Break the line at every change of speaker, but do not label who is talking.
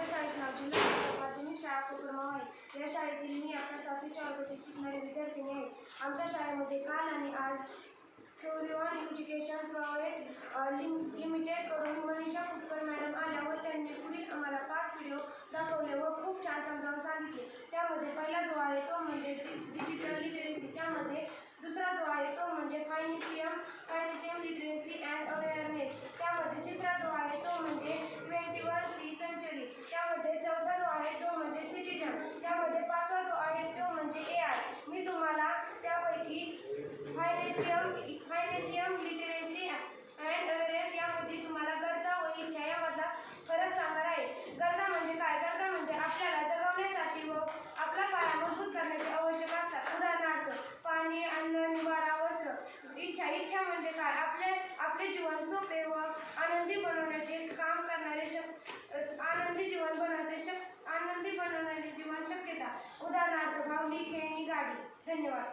माझ्या शाळेचे नाव जिल्हा माध्यमिक शाळा कोकरगाव आहे। या शाळेतील मी आता 7वीच्या वर्गातील शिकणारी विद्यार्थिनी आहे। आमच्या शाळेमध्ये काल आणि आज फ्लोरिऑन एज्युकेशन प्रायव्हेट लिमिटेड कडून मनीषा कुक्कर मॅडम आल्या व त्यांनी पुढील आम्हाला 5 व्हिडिओ दाखवले व खूप छान समजावून सांगितले। त्यामध्ये पहिला जो आहे तो म्हणजे डिजिटल लिटरेसी, त्यामध्ये दुसरा जो आहे तो म्हणजे फायनेन्शियल लिटरेसी अँड अवेअरनेस, त्यामध्ये तिसरा जो आहे तो म्हणजे 21st सेंचुरी, त्यामध्ये चौथा जो आहे तो म्हणजे सिटिझन, त्यामध्ये पाचवा जो आहे तो म्हणजे AI। मी तुम्हाला त्यापैकी फायनेन्शियल लिटरेसी अँड अवेअरनेस यामध्ये तुम्हाला गरजा व इच्छा यामधला फरक सांगणार आहे। गरजा म्हणजे काय? गरजा म्हणजे आपल्याला जगवण्यासाठी व आपला पाया मजबूत करण्याची आवश्यक असतात। उदाहरणार्थ पाणी, अन्न, निवारा, वस्त्र। इच्छा म्हणजे काय? आपले जीवन सोपे व आनंदी बनवण्याचे काम करणारे आनंदी बनवण्याची जीवन शक्यता। उदाहरणार्थ बाहुली, खेळणी, गाडी। धन्यवाद।